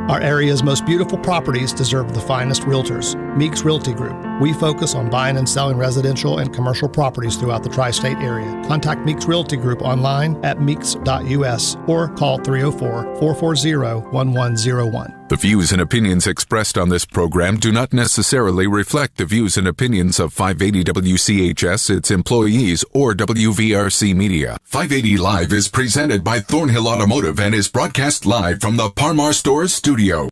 Our area's most beautiful properties deserve the finest realtors. Meeks Realty Group. We focus on buying and selling residential and commercial properties throughout the tri-state area. Contact Meeks Realty Group online at meeks.us or call 304-440-1101. The views and opinions expressed on this program do not necessarily reflect the views and opinions of 580 WCHS, its employees, or WVRC Media. 580 Live is presented by Thornhill Automotive and is broadcast live from the Par-Mar Stores studio.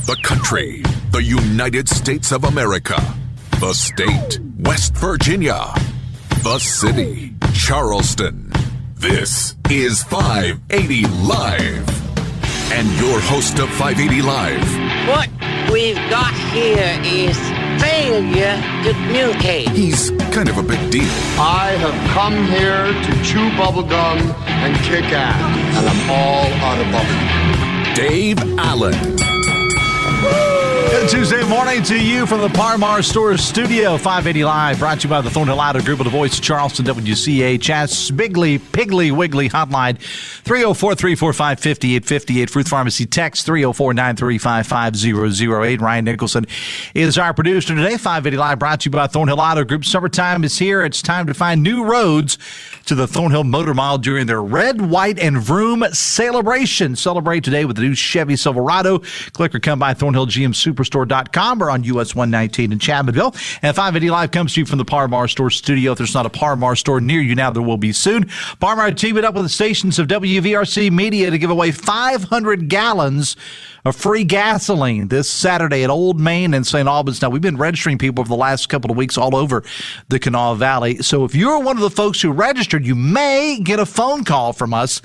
The country, the United States of America. The state, West Virginia. The city, Charleston. This is 580 Live. And your host of 580 Live. What we've got here is failure to communicate. He's kind of a big deal. I have come here to chew bubblegum and kick ass. And I'm all out of bubblegum. Dave Allen. Good Tuesday morning to you from the Par-Mar Stores studio. 580 Live, brought to you by the Thornhill Auto Group of the Voice of Charleston, WCHS. Bigly, Piggly, Wiggly hotline, 304-345-5858. Fruit Pharmacy text, 304-935-5008. Ryan Nicholson is our producer today. 580 Live, brought to you by Thornhill Auto Group. Summertime is here. It's time to find new roads to the Thornhill Motor Mile during their Red, White, and Vroom celebration. Celebrate today with the new Chevy Silverado. Click or come by ThornhillGMSuperstore.com or on US 119 in Chapmanville. And 580 Live comes to you from the Par-Mar Store studio. If there's not a Par-Mar store near you now, there will be soon. Par-Mar teamed up with the stations of WVRC Media to give away 500 gallons of free gasoline this Saturday at Old Main and St. Albans. Now, we've been registering people for the last couple of weeks all over the Kanawha Valley. So if you're one of the folks who registered, you may get a phone call from us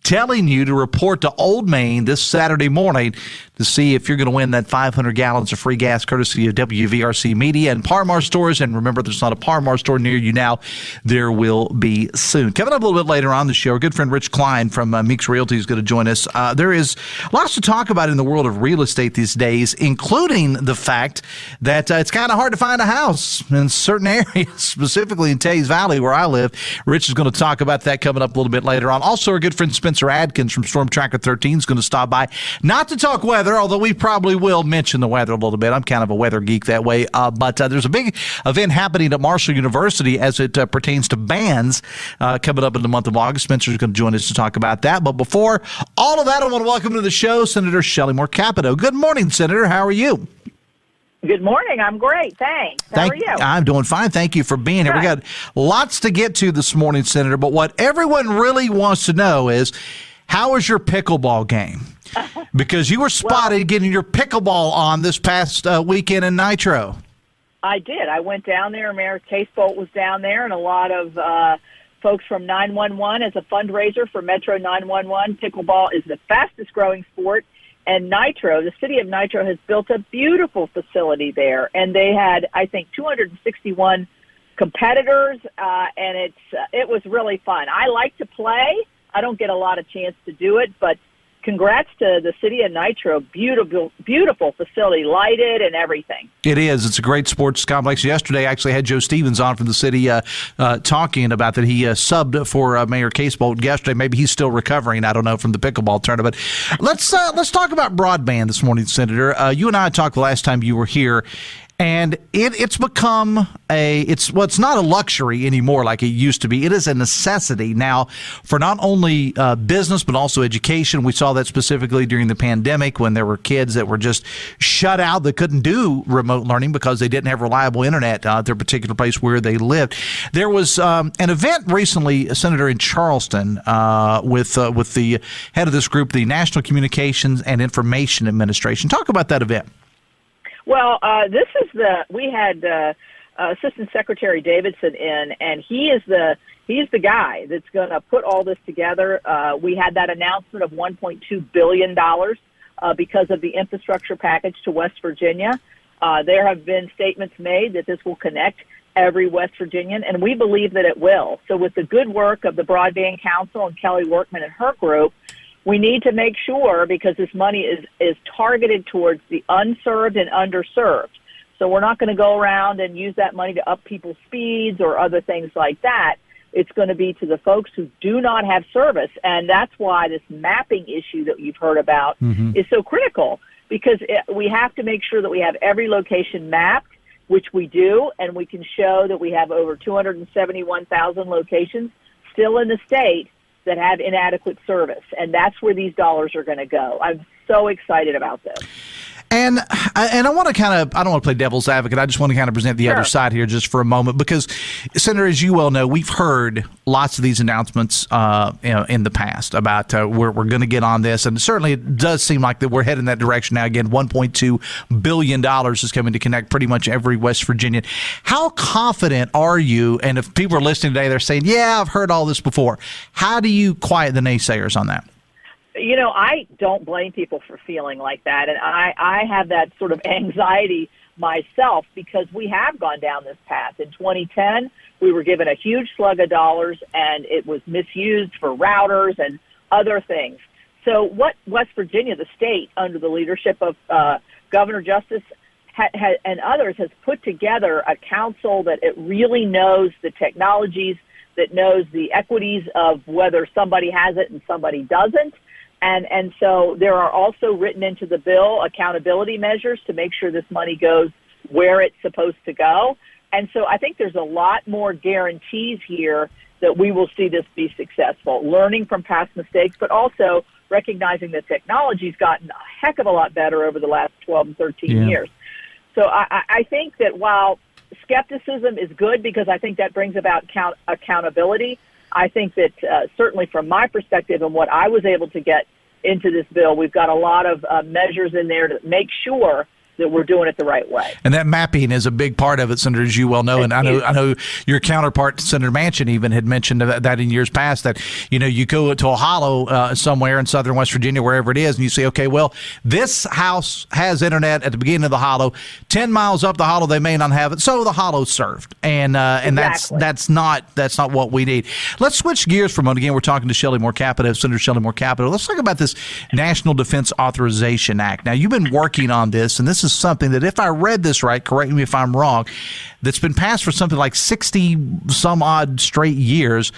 telling you to report to Old Main this Saturday morning to see if you're going to win that 500 gallons of free gas courtesy of WVRC Media and Par-Mar stores. And remember, there's not a Par-Mar store near you now. There will be soon. Coming up a little bit later on the show, our good friend Rich Kline from Meeks Realty is going to join us. There is lots to talk about in the world of real estate these days, including the fact that it's kind of hard to find a house in certain areas, specifically in Tays Valley where I live. Rich is going to talk about that coming up a little bit later on. Also, our good friend Spencer Adkins from Storm Tracker 13 is going to stop by, not to talk weather, although we probably will mention the weather a little bit. I'm kind of a weather geek that way. But there's a big event happening at Marshall University as it pertains to bands coming up in the month of August. Spencer is going to join us to talk about that. But before all of that, I want to welcome to the show Senator Shelley Moore Capito. Good morning, Senator. How are you? Good morning. I'm great. Thanks. How are you? I'm doing fine. Thank you for being here. We got lots to get to this morning, Senator. But what everyone really wants to know is, how was your pickleball game? Because you were spotted getting your pickleball on this past weekend in Nitro. I did. I went down there. Mayor Casebolt was down there, and a lot of folks from 911 as a fundraiser for Metro 911. Pickleball is the fastest growing sport. And Nitro, the city of Nitro, has built a beautiful facility there. And they had, I think, 261 competitors, and it was really fun. I like to play. I don't get a lot of chance to do it, but congrats to the city of Nitro. Beautiful, beautiful facility, lighted and everything. It is. It's a great sports complex. Yesterday, I actually had Joe Stevens on from the city talking about that. He subbed for Mayor Casebolt yesterday. Maybe he's still recovering. I don't know, from the pickleball tournament. Let's talk about broadband this morning, Senator. You and I talked the last time you were here. And it's become it's not a luxury anymore like it used to be. It is a necessity now for not only business, but also education. We saw that specifically during the pandemic when there were kids that were just shut out that couldn't do remote learning because they didn't have reliable internet at their particular place where they lived. There was an event recently, Senator, in Charleston with the head of this group, the National Communications and Information Administration. Talk about that event. Well, we had Assistant Secretary Davidson in, and he's the guy that's going to put all this together. We had that announcement of $1.2 billion because of the infrastructure package to West Virginia. There have been statements made that this will connect every West Virginian, and we believe that it will. So with the good work of the Broadband Council and Kelly Workman and her group, we need to make sure, because this money is targeted towards the unserved and underserved. So we're not going to go around and use that money to up people's speeds or other things like that. It's going to be to the folks who do not have service. And that's why this mapping issue that you've heard about is so critical, because we have to make sure that we have every location mapped, which we do, and we can show that we have over 271,000 locations still in the state that have inadequate service. And that's where these dollars are going to go. I'm so excited about this. And I want to I don't want to play devil's advocate. I just want to kind of present the other side here just for a moment, because, Senator, as you well know, we've heard lots of these announcements in the past about we're going to get on this. And certainly it does seem like that we're heading that direction now. Again, $1.2 billion is coming to connect pretty much every West Virginian. How confident are you? And if people are listening today, they're saying, yeah, I've heard all this before. How do you quiet the naysayers on that? You know, I don't blame people for feeling like that. And I have that sort of anxiety myself, because we have gone down this path. In 2010, we were given a huge slug of dollars, and it was misused for routers and other things. So what West Virginia, the state, under the leadership of Governor Justice and others, has put together a council that it really knows the technologies, that knows the equities of whether somebody has it and somebody doesn't. And so there are also written into the bill accountability measures to make sure this money goes where it's supposed to go. And so I think there's a lot more guarantees here that we will see this be successful, learning from past mistakes, but also recognizing that technology's gotten a heck of a lot better over the last 12 and 13 years. So I think that while skepticism is good, because I think that brings about accountability, I think that certainly from my perspective and what I was able to get into this bill, we've got a lot of measures in there to make sure that we're doing it the right way. And that mapping is a big part of it, Senator, as you well know. And I know your counterpart, Senator Manchin, even had mentioned that in years past, that, you know, you go to a hollow somewhere in southern West Virginia, wherever it is, and you say, okay, well, this house has internet at the beginning of the hollow. 10 miles up the hollow, they may not have it, so the hollow's served. And exactly. that's not what we need. Let's switch gears for a moment. Again, we're talking to Shelley Moore Capito, Senator Shelley Moore Capito. Let's talk about this National Defense Authorization Act. Now, you've been working on this, and this is something that, if I read this right, correct me if I'm wrong, that's been passed for something like 60 some odd straight years.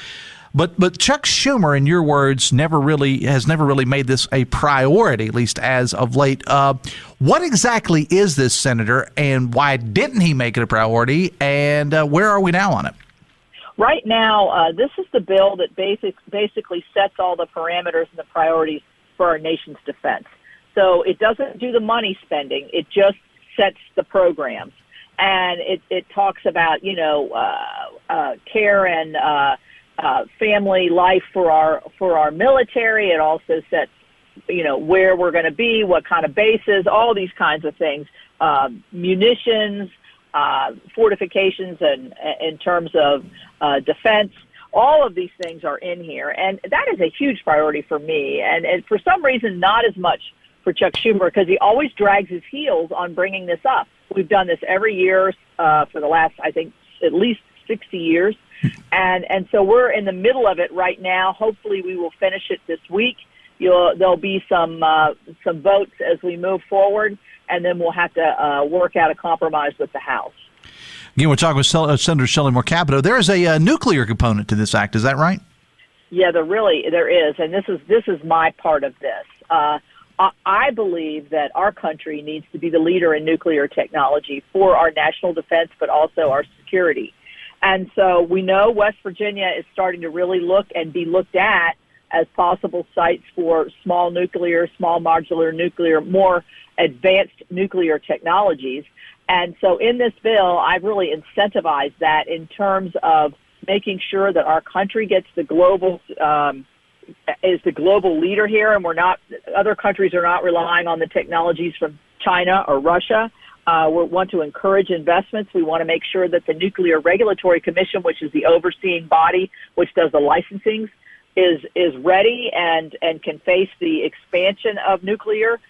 But Chuck Schumer, in your words, has never really made this a priority, at least as of late. What exactly is this, Senator, and why didn't he make it a priority, and where are we now on it? Right now, this is the bill that basically sets all the parameters and the priorities for our nation's defense. So it doesn't do the money spending. It just sets the programs. And it talks about, care and family life for our military. It also sets, where we're going to be, what kind of bases, all these kinds of things, munitions, fortifications, and in terms of defense. All of these things are in here. And that is a huge priority for me. And for some reason, not as much for Chuck Schumer, because he always drags his heels on bringing this up. We've done this every year for the last, I think, at least 60 years. And so we're in the middle of it right now. Hopefully we will finish it this week. There'll be some votes as we move forward, and then we'll have to work out a compromise with the House. Again, we're talking with Senator Shelley Moore Capito. There is a nuclear component to this act. Is that right? Yeah, there is. And this is my part of this. I believe that our country needs to be the leader in nuclear technology for our national defense, but also our security. And so we know West Virginia is starting to really look and be looked at as possible sites for small nuclear, small modular nuclear, more advanced nuclear technologies. And so in this bill, I've really incentivized that in terms of making sure that our country gets the global is the global leader here, and other countries are not relying on the technologies from China or Russia. We want to encourage investments. We want to make sure that the Nuclear Regulatory Commission, which is the overseeing body which does the licensings, is ready and can face the expansion of nuclear.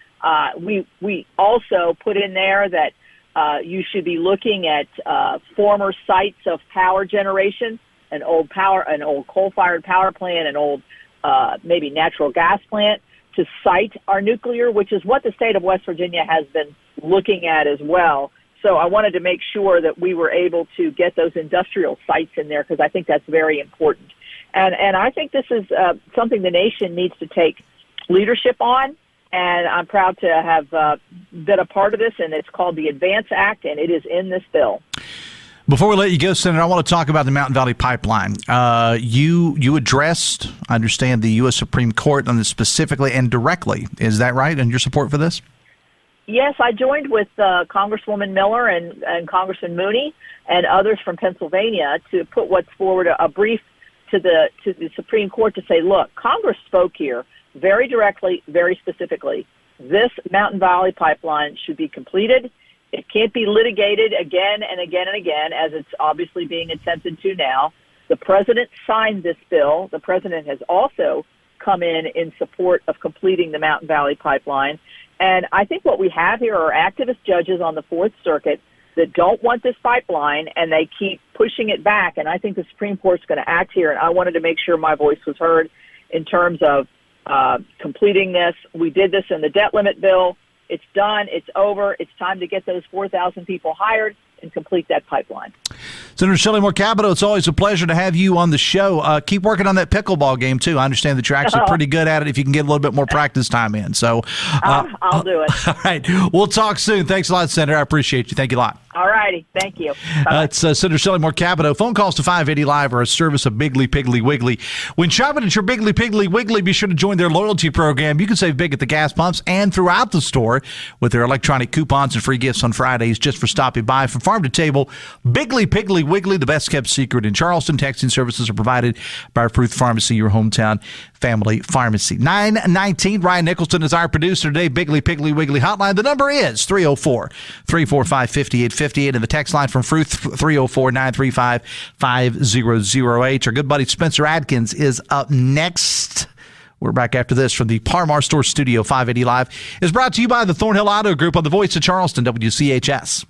We also put in there that you should be looking at former sites of power generation, an old coal-fired power plant, an old maybe natural gas plant, to site our nuclear, which is what the state of West Virginia has been looking at as well. So I wanted to make sure that we were able to get those industrial sites in there because I think that's very important. And I think this is something the nation needs to take leadership on, and I'm proud to have been a part of this, and it's called the Advance Act, and it is in this bill. Before we let you go, Senator, I want to talk about the Mountain Valley Pipeline. You addressed, I understand, the U.S. Supreme Court on this specifically and directly. Is that right, and your support for this? Yes, I joined with Congresswoman Miller and Congressman Mooney and others from Pennsylvania to put what's forward a brief to the Supreme Court to say, look, Congress spoke here very directly, very specifically. This Mountain Valley Pipeline should be completed. It can't be litigated again and again and again, as it's obviously being attempted to now. The president signed this bill. The president has also come in support of completing the Mountain Valley Pipeline. And I think what we have here are activist judges on the Fourth Circuit that don't want this pipeline, and they keep pushing it back. And I think the Supreme Court's going to act here, and I wanted to make sure my voice was heard in terms of completing this. We did this in the debt limit bill. It's done. It's over. It's time to get those 4,000 people hired and complete that pipeline. Senator Shelley Moore Capito, it's always a pleasure to have you on the show. Keep working on that pickleball game, too. I understand that you're actually pretty good at it if you can get a little bit more practice time in. So I'll do it. All right. We'll talk soon. Thanks a lot, Senator. I appreciate you. Thank you a lot. All righty. Thank you. It's Senator Shelley Moore Capito. Phone calls to 580 Live are a service of Biggly Piggly Wiggly. When shopping at your Biggly Piggly Wiggly, be sure to join their loyalty program. You can save big at the gas pumps and throughout the store with their electronic coupons and free gifts on Fridays just for stopping by. From farm to table, Biggly Piggly Wiggly, the best kept secret in Charleston. Texting services are provided by Fruth Pharmacy, your hometown family pharmacy. 9:19. Ryan Nicholson is our producer today. Biggly Piggly Wiggly hotline. The number is 304-345-5858, and the text line from Fruth 304-935-5008. Our good buddy Spencer Adkins is up next. We're back after this from the Parmar Store Studio. 580 Live is brought to you by the Thornhill Auto Group on the Voice of Charleston, WCHS.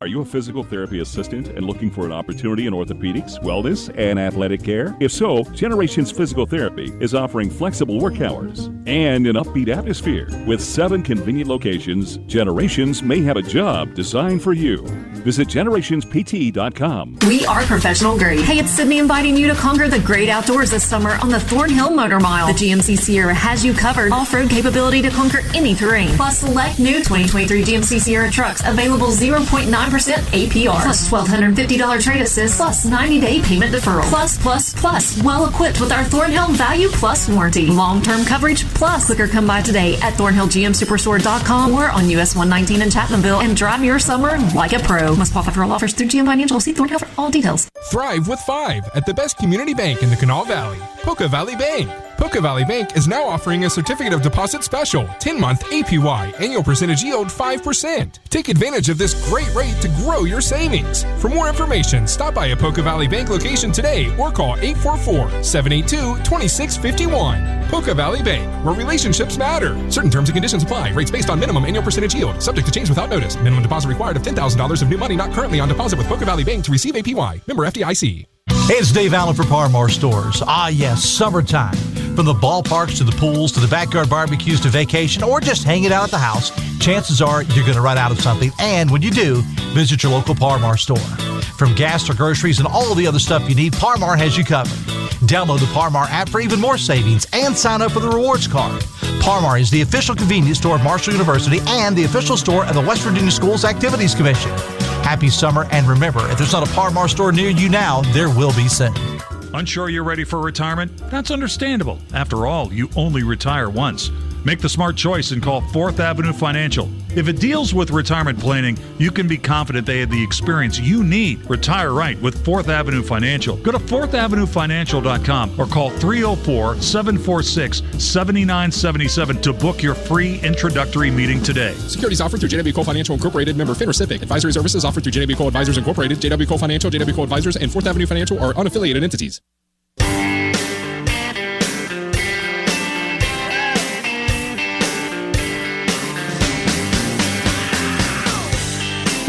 Are you a physical therapy assistant and looking for an opportunity in orthopedics, wellness, and athletic care? If so, Generations Physical Therapy is offering flexible work hours and an upbeat atmosphere. With 7 convenient locations, Generations may have a job designed for you. Visit generationspt.com. We are professional grade. Hey, it's Sydney inviting you to conquer the great outdoors this summer on the Thornhill Motor Mile. The GMC Sierra has you covered. Off-road capability to conquer any terrain. Plus, select new 2023 GMC Sierra trucks available 0.9% APR, plus $1,250 trade assist, plus 90-day payment deferral, plus, well equipped with our Thornhill Value Plus warranty. Long-term coverage plus. Click or come by today at ThornhillGMSuperstore.com or on US 119 in Chapmanville and drive your summer like a pro. Must qualify for all offers through GM Financial. See Thornhill for all details. Thrive with 5 at the best community bank in the Kanawha Valley, Poca Valley Bank. Poca Valley Bank is now offering a certificate of deposit special, 10-month APY, annual percentage yield 5%. Take advantage of this great rate to grow your savings. For more information, stop by a Poca Valley Bank location today or call 844-782-2651. Poca Valley Bank, where relationships matter. Certain terms and conditions apply. Rates based on minimum annual percentage yield. Subject to change without notice. Minimum deposit required of $10,000 of new money not currently on deposit with Poca Valley Bank to receive APY. Member FDIC. Hey, it's Dave Allen for Parmar Stores. Ah, yes, summertime. From the ballparks to the pools to the backyard barbecues to vacation or just hanging out at the house, chances are you're going to run out of something. And when you do, visit your local Parmar store. From gas to groceries and all the other stuff you need, Parmar has you covered. Download the Parmar app for even more savings and sign up for the rewards card. Parmar is the official convenience store of Marshall University and the official store of the West Virginia Schools Activities Commission. Happy summer, and remember, if there's not a Parmar store near you now, there will be soon. Unsure you're ready for retirement? That's understandable. After all, you only retire once. Make the smart choice and call 4th Avenue Financial. If it deals with retirement planning, you can be confident they have the experience you need. Retire right with 4th Avenue Financial. Go to 4thavenuefinancial.com or call 304-746-7977 to book your free introductory meeting today. Securities offered through JW Cole Financial Incorporated, member FINRA SIPC. Advisory services offered through JW Cole Advisors Incorporated, JW Cole Financial, JW Cole Advisors, and 4th Avenue Financial are unaffiliated entities.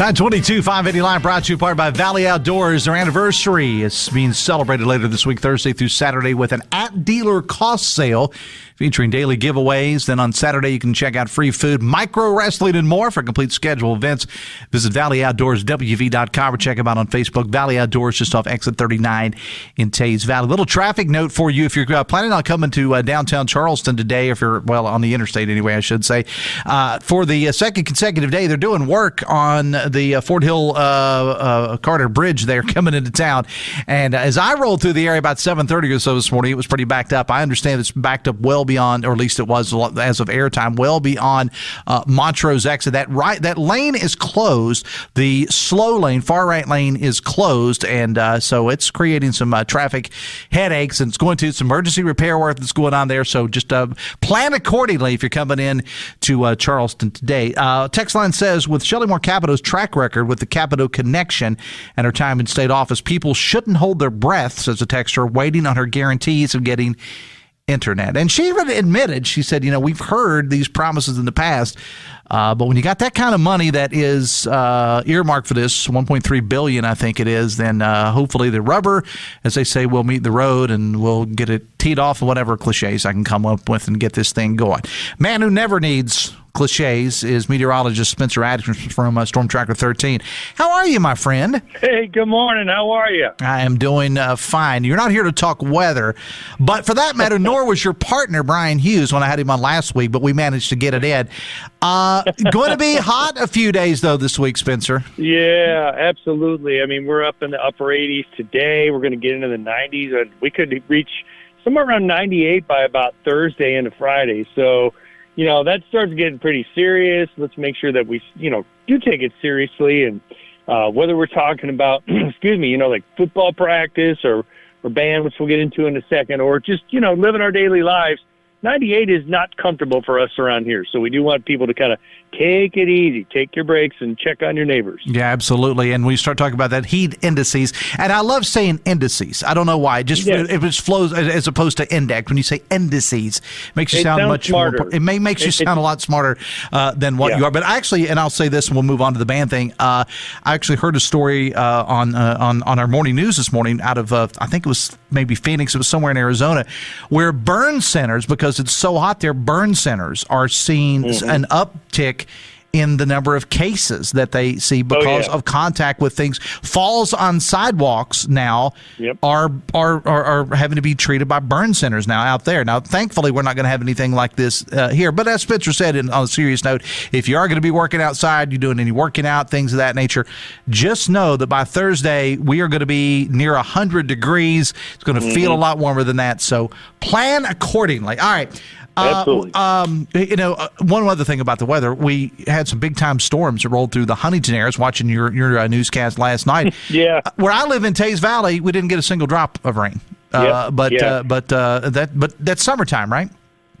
922 580 Live brought to you part by Valley Outdoors. Their anniversary is being celebrated later this week, Thursday through Saturday, with an at-dealer cost sale featuring daily giveaways. Then on Saturday, you can check out free food, micro wrestling, and more. For a complete schedule of events, visit valleyoutdoorswv.com or check them out on Facebook. Valley Outdoors, just off exit 39 in Tays Valley. Little traffic note for you if you're planning on coming to downtown Charleston today, if you're, well, on the interstate anyway, I should say. For the second consecutive day, they're doing work on the Fort Hill Carter Bridge there coming into town. And as I rolled through the area about 7:30 or so this morning, it was pretty backed up. I understand it's backed up well beyond, or at least it was as of airtime, well beyond Montrose exit. That lane is closed. The slow lane, far right lane, is closed, and so it's creating some traffic headaches, and it's going to some emergency repair work that's going on there. So just plan accordingly if you're coming in to Charleston today. Text line says, with Shelley Moore Capito's track record with the Capito Connection and her time in state office, people shouldn't hold their breath, says the texter, waiting on her guarantees of getting internet. And she even admitted, she said, we've heard these promises in the past, but when you got that kind of money that is earmarked for this, $1.3 billion, I think it is, then hopefully the rubber, as they say, will meet the road and we'll get it teed off and whatever cliches I can come up with and get this thing going. Man who never needs cliches is meteorologist Spencer Adkins from Storm Tracker 13. How are you, my friend? Hey, good morning. How are you? I am doing fine. You're not here to talk weather, but for that matter, nor was your partner, Brian Hughes, when I had him on last week, but we managed to get it in. Going to be hot a few days, though, this week, Spencer. Yeah, absolutely. I mean, we're up in the upper 80s today. We're going to get into the 90s, and we could reach somewhere around 98 by about Thursday into Friday. So, that starts getting pretty serious. Let's make sure that we, do take it seriously. And whether we're talking about, like football practice or band, which we'll get into in a second, or just, living our daily lives, 98 is not comfortable for us around here. So we do want people to kind of take it easy, take your breaks, and check on your neighbors. Yeah, absolutely. And we start talking about that heat indices. And I love saying indices. I don't know why. It just flows as opposed to index. When you say indices, it makes you sound much smarter. More. It makes you sound a lot smarter than what you are. But actually, and I'll say this, and we'll move on to the band thing. I actually heard a story on our morning news this morning out of I think it was maybe Phoenix. It was somewhere in Arizona, where burn centers, because it's so hot there, burn centers are seeing an uptick in the number of cases that they see because of contact with things. Falls on sidewalks now are having to be treated by burn centers now out there. Now, thankfully, we're not going to have anything like this here. But as Spencer said, on a serious note, if you are going to be working outside, you're doing any working out, things of that nature, just know that by Thursday, we are going to be near 100 degrees. It's going to feel a lot warmer than that. So plan accordingly. All right. Absolutely. One other thing about the weather, we had some big time storms that rolled through the Huntington area. I was watching your newscast last night. Yeah. Where I live in Tays Valley, we didn't get a single drop of rain. But that's summertime, right?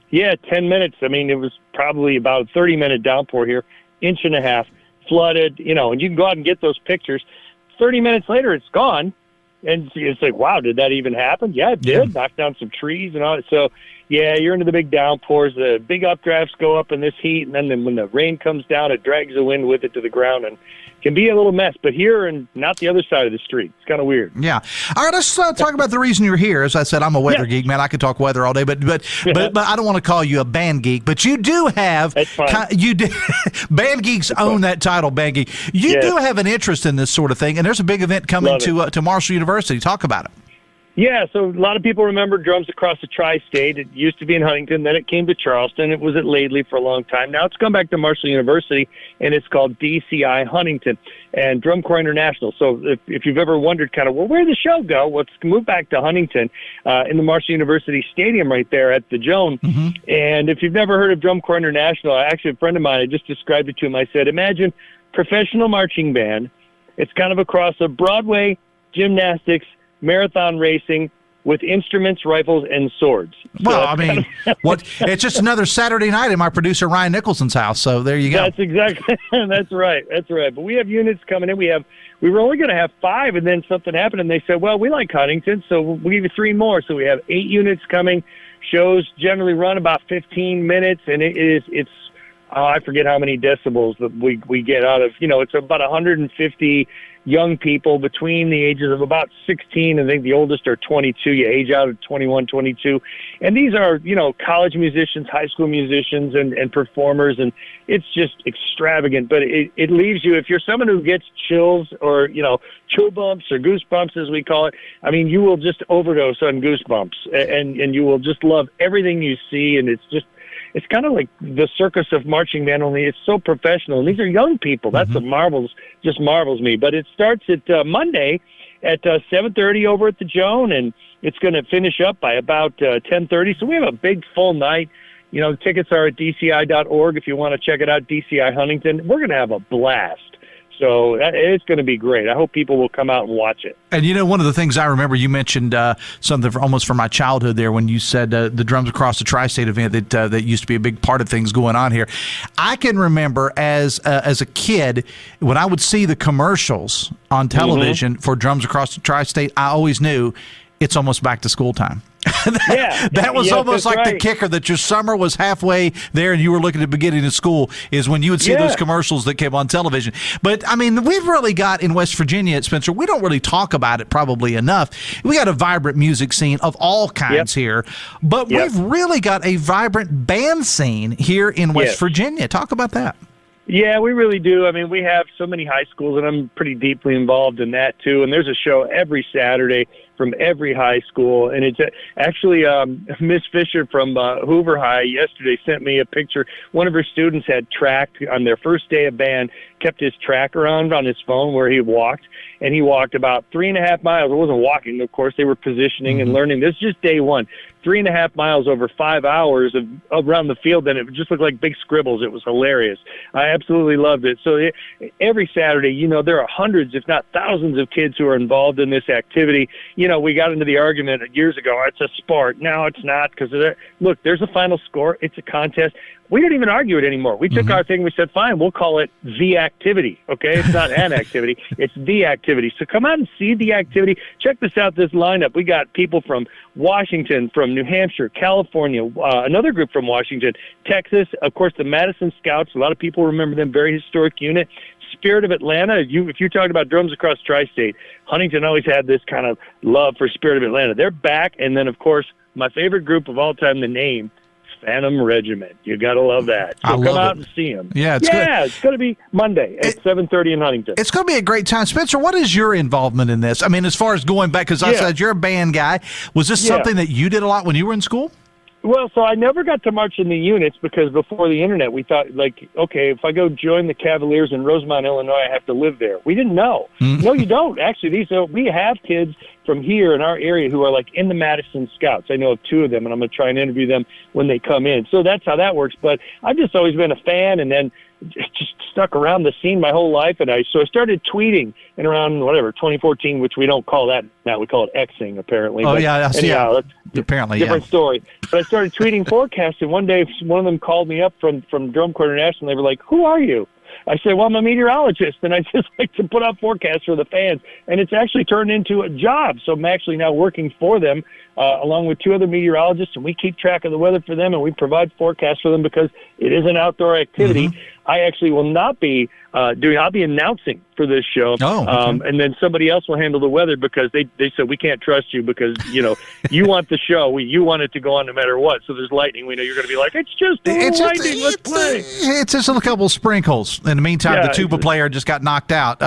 Yeah, 10 minutes. I mean, it was probably about a 30-minute downpour here, inch and a half, flooded, and you can go out and get those pictures. 30 minutes later, it's gone. And it's like, wow, did that even happen? Yeah, it did. Knocked down some trees and all that. So, yeah, you're into the big downpours. The big updrafts go up in this heat, and then when the rain comes down, it drags the wind with it to the ground and can be a little mess. But here and not the other side of the street. It's kind of weird. Yeah. All right, let's talk about the reason you're here. As I said, I'm a weather geek, man. I could talk weather all day, but I don't want to call you a band geek. But you do have band geeks own that title, band geek. You do have an interest in this sort of thing, and there's a big event coming to Marshall University. Talk about it. Yeah, so a lot of people remember Drums Across the Tri-State. It used to be in Huntington, then it came to Charleston. It was at Laidley for a long time. Now it's come back to Marshall University, and it's called DCI Huntington and Drum Corps International. So if you've ever wondered kind of, well, where'd the show go? Well, it's moved back to Huntington in the Marshall University Stadium right there at the Joan. And if you've never heard of Drum Corps International, actually a friend of mine, I just described it to him. I said, imagine professional marching band. It's kind of across a Broadway, gymnastics, marathon racing with instruments, rifles, and swords. Well, I mean, it's just another Saturday night at my producer Ryan Nicholson's house. So there you go. That's exactly. That's right. But we have units coming in. We were only going to have 5, and then something happened, and they said, well, we like Huntington, so we'll give you 3 more. So we have 8 units coming. Shows generally run about 15 minutes, and it's I forget how many decibels that we get out of, it's about 150 young people between the ages of about 16, and I think the oldest are 22. You age out at 21, 22. And these are, college musicians, high school musicians, and performers, and it's just extravagant. But it leaves you, if you're someone who gets chills or, chill bumps or goosebumps, as we call it, I mean, you will just overdose on goosebumps, and you will just love everything you see, and it's kind of like the circus of marching band, only it's so professional. And these are young people. That's what marvels me. But it starts at Monday at 7:30 over at the Joan, and it's going to finish up by about 10:30. So we have a big full night. Tickets are at dci.org if you want to check it out, DCI Huntington. We're going to have a blast. So it's going to be great. I hope people will come out and watch it. And, one of the things I remember, you mentioned something almost from my childhood there when you said the Drums Across the Tri-State event that used to be a big part of things going on here. I can remember as a kid, when I would see the commercials on television for Drums Across the Tri-State, I always knew it's almost back to school time. That was almost like the kicker, that your summer was halfway there and you were looking at the beginning of school, is when you would see those commercials that came on television. But, I mean, we've really got in West Virginia, Spencer, we don't really talk about it probably enough. We got a vibrant music scene of all kinds here, but we've really got a vibrant band scene here in West Virginia. Talk about that. Yeah, we really do. I mean, we have so many high schools, and I'm pretty deeply involved in that, too. And there's a show every Saturday from every high school. And it's actually Miss Fisher from Hoover High yesterday sent me a picture. One of her students had track on their first day of band, kept his tracker on his phone where he walked, and he walked about 3.5 miles. It wasn't walking, of course. They were positioning and learning. This is just day one. 3.5 miles over 5 hours around the field, and it just looked like big scribbles. It was hilarious. I absolutely loved it. So every Saturday, there are hundreds, if not thousands, of kids who are involved in this activity. We got into the argument years ago, it's a sport. No, it's not, because look, there's a final score. It's a contest. We don't even argue it anymore. We took our thing. We said, fine, we'll call it the activity. Okay, it's not an activity. It's the activity. So come out and see the activity. Check this out, this lineup. We got people from Washington, from New Hampshire, California, another group from Washington, Texas, of course, the Madison Scouts. A lot of people remember them, very historic unit. Spirit of Atlanta. If you're talking about Drums Across Tri-State, Huntington always had this kind of love for Spirit of Atlanta. They're back. And then, of course, my favorite group of all time, the name, Phantom Regiment. You got to love that. So come out and see them. Yeah, it's going to be Monday at 7:30 in Huntington. It's going to be a great time. Spencer, what is your involvement in this? I mean, as far as going back, because I said you're a band guy. Was this something that you did a lot when you were in school? Well, so I never got to march in the units because before the internet, we thought, okay, if I go join the Cavaliers in Rosemont, Illinois, I have to live there. We didn't know. No, you don't. Actually, we have kids from here in our area who are in the Madison Scouts. I know of 2 of them, and I'm going to try and interview them when they come in. So that's how that works. But I've just always been a fan, and then just stuck around the scene my whole life. And I started tweeting in around 2014, which we don't call that now. We call it Xing, apparently. Oh, but anyhow, apparently, different story. But I started tweeting forecasts, and one day one of them called me up from Drum Corps International. They were like, "Who are you?" I said, well, I'm a meteorologist, and I just like to put out forecasts for the fans. And it's actually turned into a job. So I'm actually now working for them along with 2 other meteorologists, and we keep track of the weather for them, and we provide forecasts for them because it is an outdoor activity. I actually will not be I'll be announcing for this show. And then somebody else will handle the weather because they said, we can't trust you because, you want the show. You want it to go on no matter what. So there's lightning. We know you're going to be like, it's just lightning. Let's play. It's just a couple of sprinkles. In the meantime, the tuba player just got knocked out.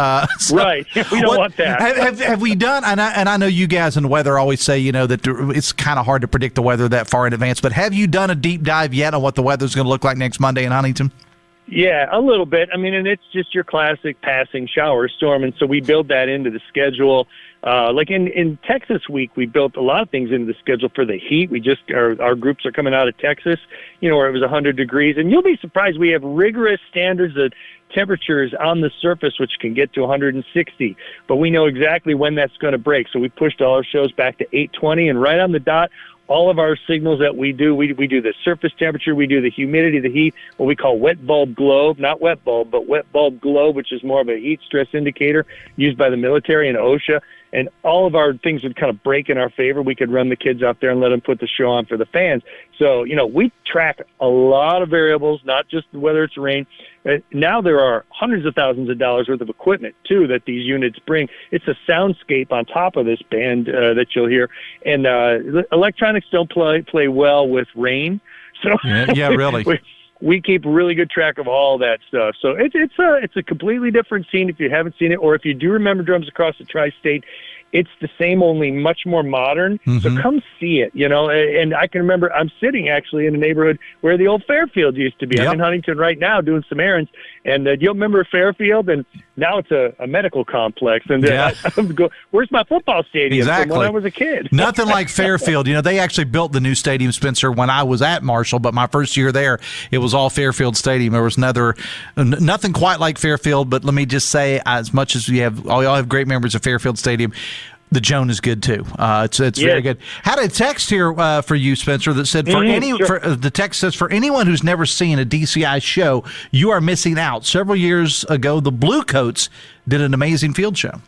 Right. We don't want that. Have we done, and I know you guys in the weather always say, that it's kind of hard to predict the weather that far in advance, but have you done a deep dive yet on what the weather's going to look like next Monday in Huntington? Yeah, a little bit. I mean, and it's just your classic passing shower storm, and so we build that into the schedule. Like in Texas week, we built a lot of things into the schedule for the heat. Our groups are coming out of Texas, where it was 100 degrees, and you'll be surprised. We have rigorous standards of temperatures on the surface, which can get to 160, but we know exactly when that's going to break. So we pushed all our shows back to 820, and right on the dot, all of our signals that we do the surface temperature, we do the humidity, the heat, what we call wet bulb globe, not wet bulb, but wet bulb globe, which is more of a heat stress indicator used by the military and OSHA. and all of our things would kind of break in our favor, we could run the kids out there and let them put the show on for the fans. So, we track a lot of variables, not just whether it's rain. Now there are hundreds of thousands of dollars worth of equipment, too, that these units bring. It's a soundscape on top of this band that you'll hear. And electronics don't play well with rain. So yeah, really. We keep really good track of all that stuff. So it's a completely different scene if you haven't seen it, or if you do remember Drums Across the Tri-State. It's the same, only much more modern. So come see it, And I can remember I'm sitting actually in a neighborhood where the old Fairfield used to be. Yep. I'm in Huntington right now doing some errands. And you'll remember Fairfield, and now it's a medical complex. And where's my football stadium exactly. from when I was a kid? Nothing like Fairfield. They actually built the new stadium, Spencer, when I was at Marshall, but my first year there, it was all Fairfield Stadium. There was nothing quite like Fairfield, but let me just say, as much as we all have great memories of Fairfield Stadium, the Joan is good too. It's very good. Had a text here for you, Spencer, that said the text says, for anyone who's never seen a DCI show, you are missing out. Several years ago, the Bluecoats did an amazing field show.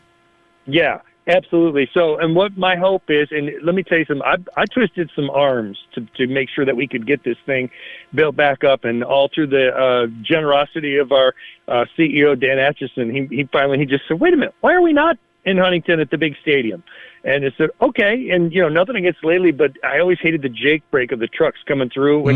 Yeah, absolutely. So, and what my hope is, and let me tell you something, I twisted some arms to make sure that we could get this thing built back up, and all through the generosity of our CEO, Dan Atchison, he just said, wait a minute, why are we not in Huntington at the big stadium? And I said, okay. And, nothing against lately, but I always hated the jake brake of the trucks coming through when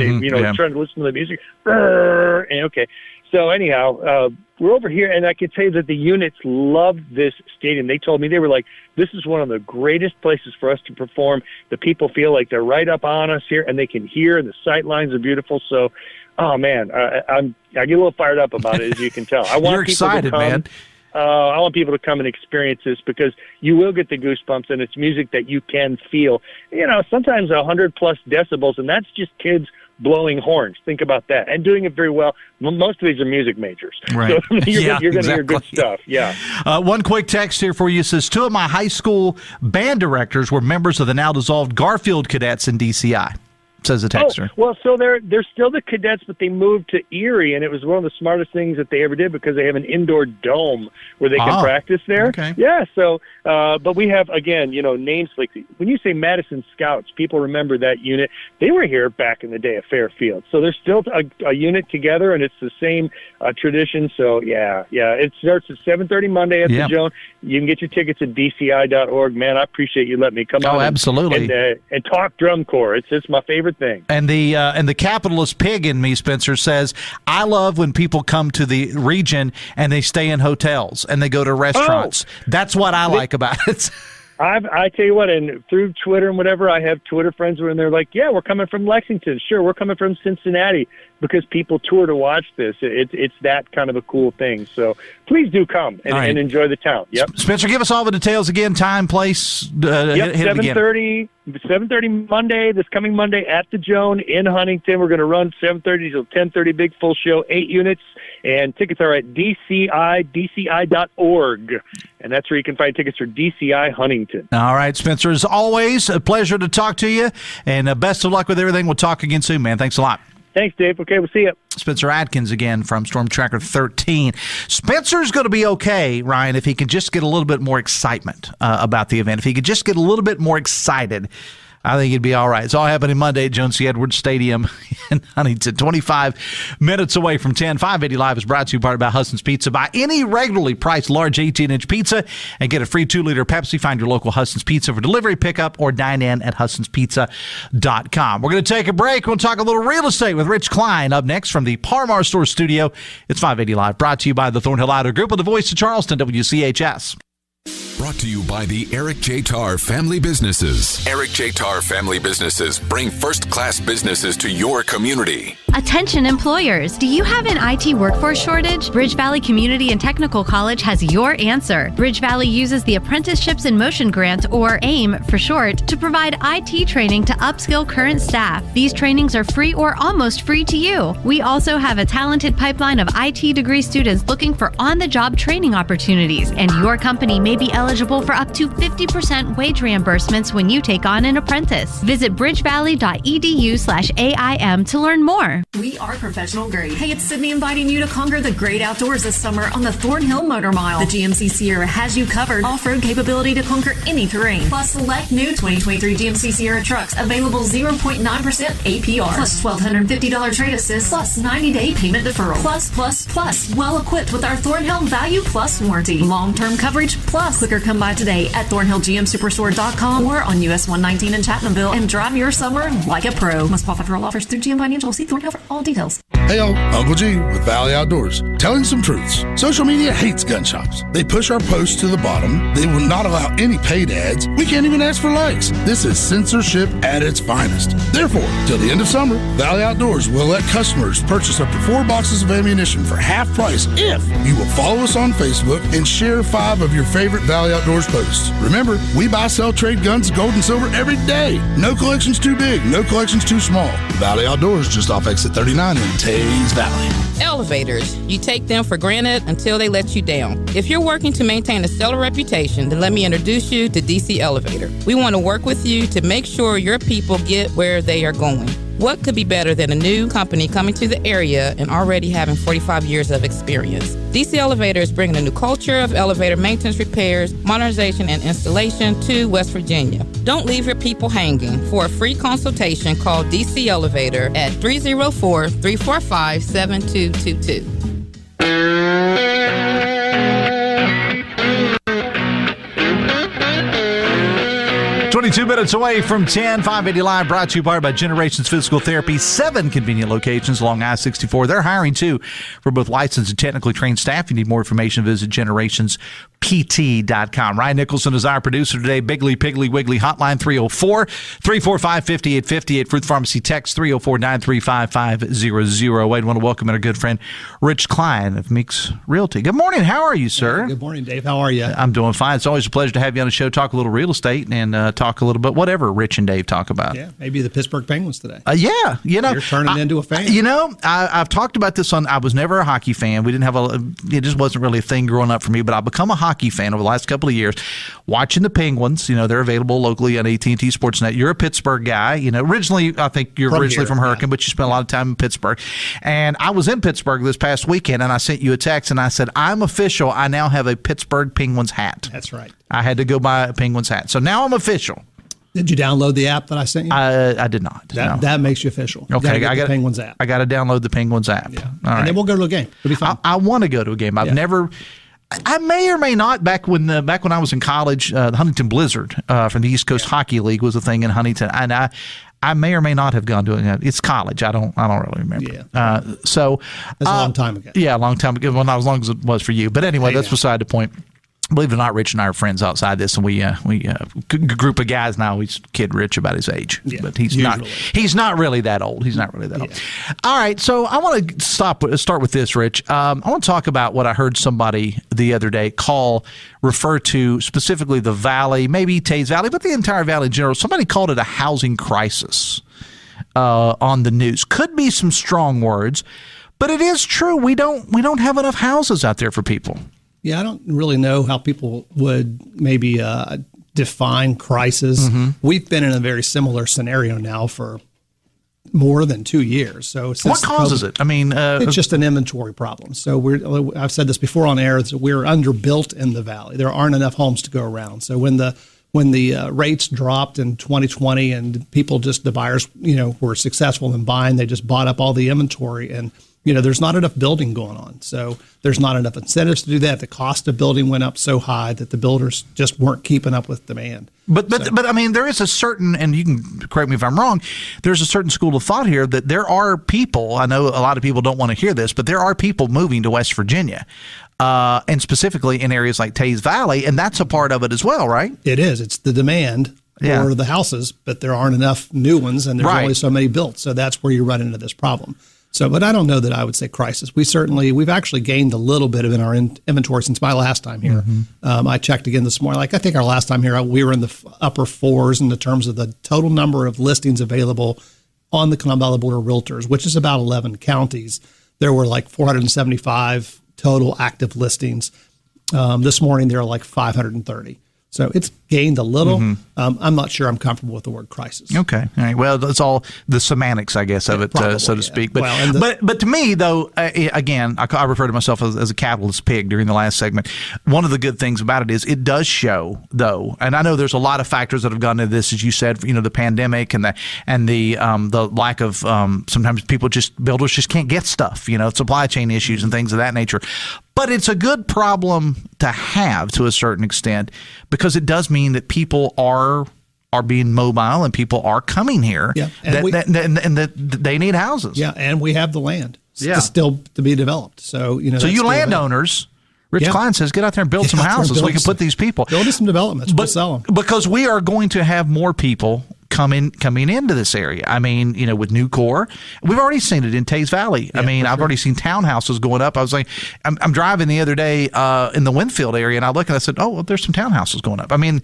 trying to listen to the music. And okay. So anyhow, we're over here, and I can tell you that the units loved this stadium. They told me, they were like, this is one of the greatest places for us to perform. The people feel like they're right up on us here, and they can hear, and the sight lines are beautiful. So, oh man, I get a little fired up about it, as you can tell. I want You're excited, man. I want people to come and experience this, because you will get the goosebumps, and it's music that you can feel. Sometimes 100+ decibels, and that's just kids blowing horns. Think about that. And doing it very well. Most of these are music majors. Right. So you're going to hear good stuff. Yeah. One quick text here for you says, 2 of my high school band directors were members of the now dissolved Garfield Cadets in DCI. Says the texter. Oh, well, so they're still the cadets, but they moved to Erie, and it was one of the smartest things that they ever did, because they have an indoor dome where they can practice there. Okay. Yeah. So, but we have, again, names like, when you say Madison Scouts, people remember that unit. They were here back in the day at Fairfield, so they're still a unit together, and it's the same tradition. So yeah. It starts at 7:30 Monday at the Joan. You can get your tickets at dci.org. Man, I appreciate you letting me come on. Oh, absolutely. And talk drum corps. It's my favorite thing. And the capitalist pig in me, Spencer, says, I love when people come to the region and they stay in hotels and they go to restaurants. That's what I like about it. I tell you what, and through Twitter and whatever, I have Twitter friends where they're like, yeah, we're coming from Lexington. Sure, we're coming from Cincinnati, because people tour to watch this. It's that kind of a cool thing. So please do come and enjoy the town. Yep. Spencer, give us all the details again, time, place. 7:30 Monday, this coming Monday at the Joan in Huntington. We're going to run 7:30 till 10:30, big full show, 8 units, and tickets are at dci.org. And that's where you can find tickets for DCI Huntington. All right, Spencer, as always, a pleasure to talk to you, and best of luck with everything. We'll talk again soon, man. Thanks a lot. Thanks, Dave. Okay, we'll see you. Spencer Adkins again from Storm Tracker 13. Spencer's going to be okay, Ryan, if he can just get a little bit more excitement about the event. If he could just get a little bit more excited, I think he'd be all right. It's all happening Monday at Jones C. Edwards Stadium in Huntington, 25 minutes away from 10. 580 Live is brought to you by Hudson's Pizza. Buy any regularly priced large 18-inch pizza and get a free 2-liter Pepsi. Find your local Hudson's Pizza for delivery, pickup, or dine in at Hudson'sPizza.com. We're going to take a break. We'll talk a little real estate with Rich Kline up next from the Parmar Store Studio. It's 580 Live, brought to you by the Thornhill Auto Group of the Voice of Charleston, WCHS. Brought to you by the Eric J. Tarr Family Businesses. Eric J. Tarr Family Businesses bring first-class businesses to your community. Attention employers, do you have an IT workforce shortage? Bridge Valley Community and Technical College has your answer. Bridge Valley uses the Apprenticeships in Motion Grant, or AIM for short, to provide IT training to upskill current staff. These trainings are free or almost free to you. We also have a talented pipeline of IT degree students looking for on-the-job training opportunities, and your company may be eligible eligible for up to 50% wage reimbursements when you take on an apprentice. Visit bridgevalley.edu/AIM to learn more. We are professional grade. Hey, it's Sydney inviting you to conquer the great outdoors this summer on the Thornhill Motor Mile. The GMC Sierra has you covered. Off-road capability to conquer any terrain. Plus, select new 2023 GMC Sierra trucks available 0.9% APR. Plus $1,250 trade assist. Plus 90-day payment deferral. Plus. Well equipped with our Thornhill Value Plus warranty. Long-term coverage plus. Quicker come by today at ThornhillGMSuperstore.com or on US 119 in Chapmanville and drive your summer like a pro. Must qualify for all offers through GM Financial. See Thornhill for all details. Hey, yo, Uncle G with Valley Outdoors. Telling some truths. Social media hates gun shops. They push our posts to the bottom. They will not allow any paid ads. We can't even ask for likes. This is censorship at its finest. Therefore, till the end of summer, Valley Outdoors will let customers purchase up to 4 boxes of ammunition for half price if you will follow us on Facebook and share 5 of your favorite Valley Outdoors posts. Remember, we buy, sell, trade guns, gold, and silver every day. No collection's too big, no collection's too small. Valley Outdoors just off exit 39 in Tays Valley. Elevators. You take them for granted until they let you down. If you're working to maintain a stellar reputation, then let me introduce you to DC Elevator. We want to work with you to make sure your people get where they are going. What could be better than a new company coming to the area and already having 45 years of experience? DC Elevator is bringing a new culture of elevator maintenance, repairs, modernization, and installation to West Virginia. Don't leave your people hanging. For a free consultation, call DC Elevator at 304-345-7222. 22 minutes away from 10, 580 Live, brought to you by Generations Physical Therapy. 7 convenient locations along I-64. They're hiring, too, for both licensed and technically trained staff. If you need more information, visit generationspt.com. Ryan Nicholson is our producer today. Bigly, Piggly, Wiggly Hotline 304-345-5858. Fruit Pharmacy text 304-935-5008. I want to welcome our good friend Rich Kline of Meeks Realty. Good morning. How are you, sir? Good morning, Dave. How are you? I'm doing fine. It's always a pleasure to have you on the show, talk a little real estate, and talk a little bit, whatever Rich and Dave talk about. Yeah, maybe the Pittsburgh Penguins today. Yeah, you know. You're turning into a fan. You know, I've talked about this I was never a hockey fan. We didn't have it just wasn't really a thing growing up for me, but I've become a hockey fan over the last couple of years. Watching the Penguins, you know, they're available locally on AT&T Sportsnet. You're a Pittsburgh guy. You know, originally, I think you're originally from Hurricane, but you spent a lot of time in Pittsburgh. And I was in Pittsburgh this past weekend, and I sent you a text, and I said, I'm official. I now have a Pittsburgh Penguins hat. That's right. I had to go buy a Penguins hat. So now I'm official. Did you download the app that I sent you? I did not. That makes you official. Okay, I got the Penguins app. I got to download the Penguins app. Yeah. All right. And then we'll go to a game. It'll be fun. I want to go to a game. I've never. I may or may not. Back when I was in college, the Huntington Blizzard from the East Coast Hockey League was a thing in Huntington, and I may or may not have gone to it. It's college. I don't really remember. Yeah. So that's a long time ago. Yeah, a long time ago. Well, not as long as it was for you. But anyway, that's beside the point. Believe it or not, Rich and I are friends outside this, and we group of guys now. We kid Rich about his age, but he's not really that old. He's not really that old. All right, so I want to start with this, Rich. I want to talk about what I heard somebody the other day refer to specifically the Valley, maybe Tays Valley, but the entire Valley in general. Somebody called it a housing crisis on the news. Could be some strong words, but it is true. We don't have enough houses out there for people. Yeah, I don't really know how people would maybe define crisis. Mm-hmm. We've been in a very similar scenario now for more than 2 years. So what causes it? I mean, it's just an inventory problem. So I've said this before on air. We're underbuilt in the Valley. There aren't enough homes to go around. So when the rates dropped in 2020 and the buyers, were successful in buying, they just bought up all the inventory and. There's not enough building going on. So there's not enough incentives to do that. The cost of building went up so high that the builders just weren't keeping up with demand. But I mean, there is a certain, and you can correct me if I'm wrong, there's a certain school of thought here that there are people, I know a lot of people don't want to hear this, but there are people moving to West Virginia, and specifically in areas like Tays Valley, and that's a part of it as well, right? It is. It's the demand for the houses, but there aren't enough new ones, and there's only so many built. So that's where you run into this problem. But I don't know that I would say crisis. We've actually gained a little bit in our inventory since my last time here. Mm-hmm. I checked again this morning. I think our last time here, we were in the upper 4s in the terms of the total number of listings available on the Kanawha Valley Board of Realtors, which is about 11 counties. There were like 475 total active listings. This morning, there are like 530. So it's gained a little. I'm not sure I'm comfortable with the word crisis. Okay. All right. Well, it's all the semantics, I guess, of it, Probably, so to speak. But, Well, but to me, though, again, I refer to myself as a capitalist pig during the last segment. One of the good things about it is it does show, though, and I know there's a lot of factors that have gone into this, as you said, the pandemic and the lack of sometimes builders just can't get stuff, supply chain issues and things of that nature. But it's a good problem to have to a certain extent because it does mean that people are being mobile and people are coming here. Yeah, and they need houses. Yeah, and we have the land to still to be developed. So so you landowners. Rich Kline says, get out there and build some houses so we can put these people. Build us some developments. We'll sell them. Because we are going to have more people coming into this area. I mean, with Nucor, we've already seen it in Taze Valley. I mean, I've already seen townhouses going up. I was like, I'm driving the other day in the Winfield area, and I look and I said, oh, well, there's some townhouses going up. I mean,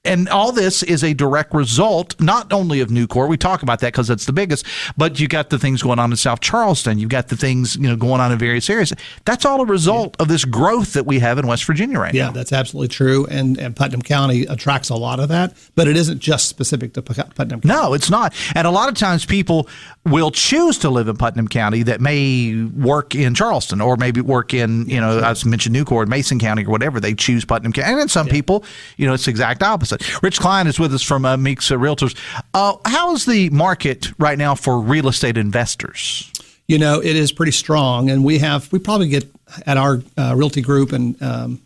and all this is a direct result, not only of Nucor. We talk about that because it's the biggest, but you got the things going on in South Charleston. You've got the things going on in various areas. That's all a result of this growth that we have in West Virginia right now. Yeah, that's absolutely true. And Putnam County attracts a lot of that, but it isn't just specific to Putnam County. No, it's not. And a lot of times people will choose to live in Putnam County that may work in Charleston or maybe work in, I mentioned Nucor, Mason County or whatever. They choose Putnam County. And then some people, it's the exact opposite. Rich Kline is with us from Meeks Realtors. How is the market right now for real estate investors? It is pretty strong, and we probably get at our realty group, and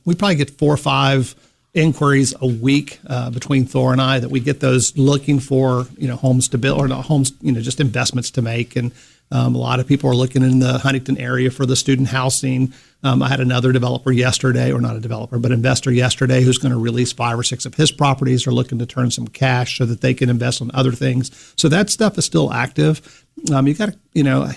we probably get 4 or 5 inquiries a week between Thor and I that we get those looking for homes to build or not homes, just investments to make, and a lot of people are looking in the Huntington area for the student housing. I had another developer yesterday, or not a developer, but investor yesterday, who's going to release 5 or 6 of his properties. Are looking to turn some cash so that they can invest on other things. So that stuff is still active. You got to,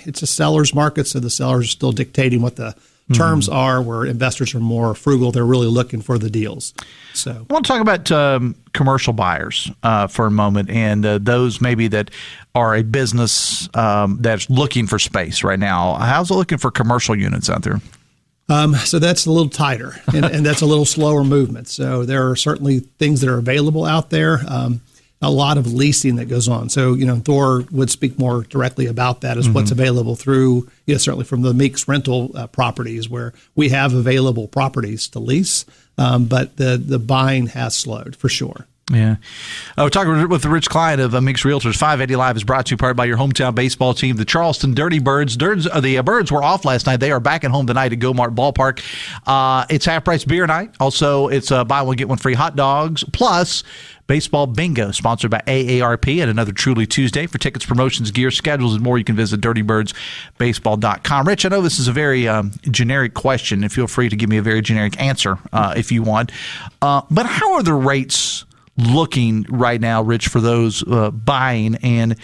it's a seller's market, so the sellers are still dictating what the terms are, where investors are more frugal. They're really looking for the deals. So I want to talk about commercial buyers for a moment, and those maybe that are a business that's looking for space right now. How's it looking for commercial units out there? So that's a little tighter, and that's a little slower movement. So there are certainly things that are available out there. A lot of leasing that goes on. So, Thor would speak more directly about that as what's available through, certainly from the Meeks rental properties, where we have available properties to lease, but the buying has slowed for sure. Yeah. We're talking with Rich Kline of Meeks Realtors. 580 Live is brought to you part by your hometown baseball team, the Charleston Dirty Birds. The Birds were off last night. They are back at home tonight at Go-Mart Ballpark. It's half-price beer night. Also, it's buy one, get one free hot dogs, plus baseball bingo, sponsored by AARP, and another Truly Tuesday. For tickets, promotions, gear, schedules, and more, you can visit dirtybirdsbaseball.com. Rich, I know this is a very generic question, and feel free to give me a very generic answer if you want. But how are the rates looking right now, Rich, for those buying? And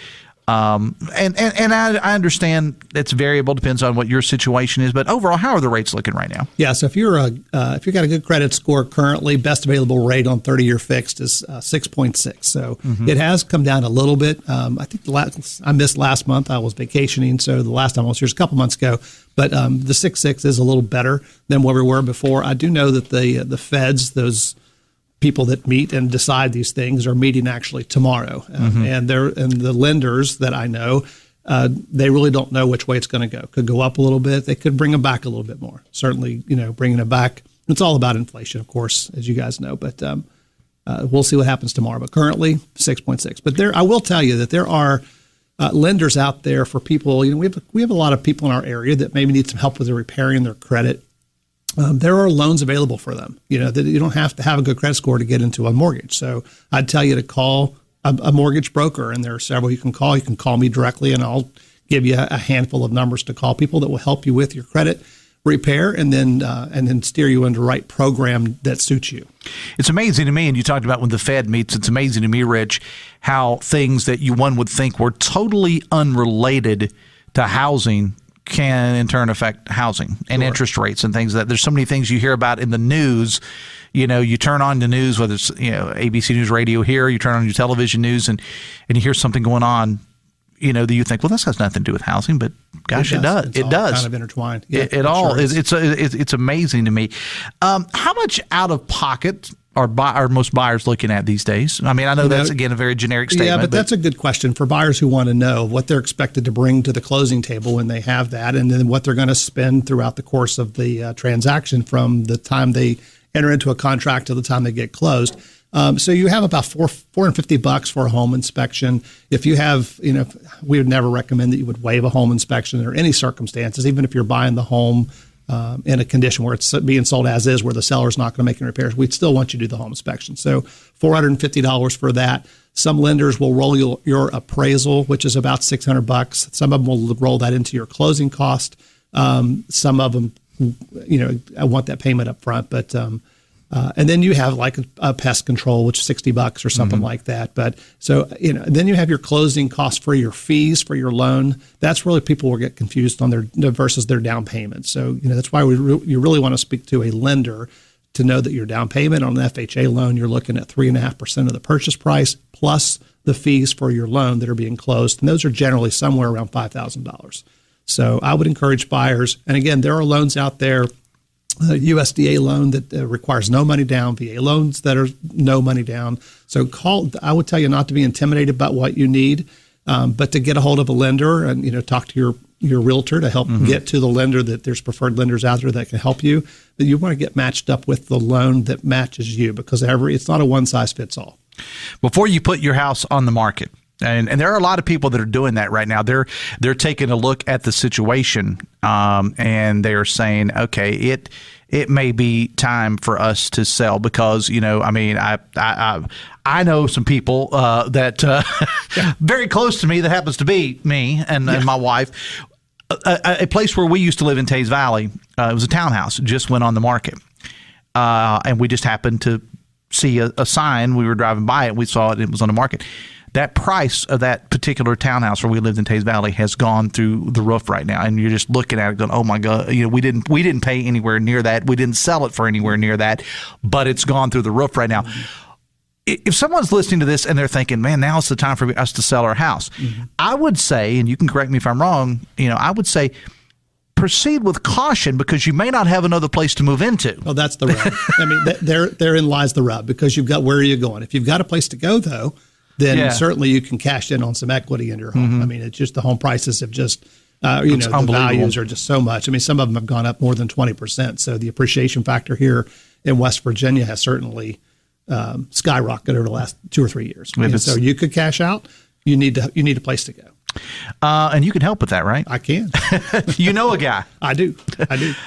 I understand it's variable, depends on what your situation is, but overall, how are the rates looking right now? Yeah, so if you've got a good credit score currently, best available rate on 30-year fixed is 6.6. So it has come down a little bit. I think I missed last month. I was vacationing, so the last time I was here was a couple months ago. But the 6.6 is a little better than where we were before. I do know that the feds, those people that meet and decide these things, are meeting actually tomorrow, and the lenders that I know, they really don't know which way it's going to go. Could go up a little bit. They could bring them back a little bit more. Certainly, bringing it back. It's all about inflation, of course, as you guys know. But we'll see what happens tomorrow. But currently, 6.6. But I will tell you that there are lenders out there for people. We have a lot of people in our area that maybe need some help with repairing their credit. There are loans available for them. That you don't have to have a good credit score to get into a mortgage. So I'd tell you to call a mortgage broker, and there are several you can call. You can call me directly, and I'll give you a handful of numbers to call people that will help you with your credit repair, and then steer you into the right program that suits you. It's amazing to me, and you talked about when the Fed meets, it's amazing to me, Rich, how things that one would think were totally unrelated to housing can in turn affect housing and interest rates and things. That there's so many things you hear about in the news. You turn on the news, whether it's ABC News Radio here, you turn on your television news, and you hear something going on. That you think, well, this has nothing to do with housing, but gosh, it does. It does. Kind of intertwined. Yeah, it all is. It's amazing to me. How much out of pocket are most buyers looking at these days? I mean, I know that's, again, a very generic statement. Yeah, but that's a good question for buyers who want to know what they're expected to bring to the closing table when they have that, and then what they're going to spend throughout the course of the transaction from the time they enter into a contract to the time they get closed. So you have about $450 for a home inspection. If you have, we would never recommend that you would waive a home inspection under any circumstances, even if you're buying the home in a condition where it's being sold as is, where the seller's not going to make any repairs. We'd still want you to do the home inspection. So $450 for that. Some lenders will roll your appraisal, which is about $600. Some of them will roll that into your closing cost. Some of them, I want that payment up front, but and then you have like a pest control, which is $60 or something like that. But so, then you have your closing costs for your fees for your loan. That's really people will get confused on their versus their down payment. So, that's why you really want to speak to a lender to know that your down payment on an FHA loan, you're looking at 3.5% of the purchase price plus the fees for your loan that are being closed. And those are generally somewhere around $5,000. So I would encourage buyers. And again, there are loans out there, USDA loan that requires no money down, VA loans that are no money down. So I would tell you not to be intimidated about what you need, but to get a hold of a lender and, talk to your realtor to help get to the lender, that there's preferred lenders out there that can help you. But you want to get matched up with the loan that matches you, because it's not a one size fits all. Before you put your house on the market, and there are a lot of people that are doing that right now. They're taking a look at the situation, and they are saying, okay, it may be time for us to sell because, I know some people that very close to me, that happens to be me and my wife. A place where we used to live in Tays Valley, it was a townhouse, just went on the market, and we just happened to see a sign. We were driving by it, we saw it was on the market. That price of that particular townhouse where we lived in Tays Valley has gone through the roof right now, and you're just looking at it going, "Oh my God!" We didn't pay anywhere near that. We didn't sell it for anywhere near that, but it's gone through the roof right now. If someone's listening to this and they're thinking, "Man, now's the time for us to sell our house," I would say, and you can correct me if I'm wrong, I would say, proceed with caution, because you may not have another place to move into. Well, that's the rub. Therein lies the rub, because you've got, where are you going? If you've got a place to go, though, then certainly you can cash in on some equity in your home. It's just the home prices have just, the values are just so much. Some of them have gone up more than 20%. So the appreciation factor here in West Virginia has certainly skyrocketed over the last 2 or 3 years. So you could cash out. You need a place to go. And you can help with that, right? I can. You know a guy. I do.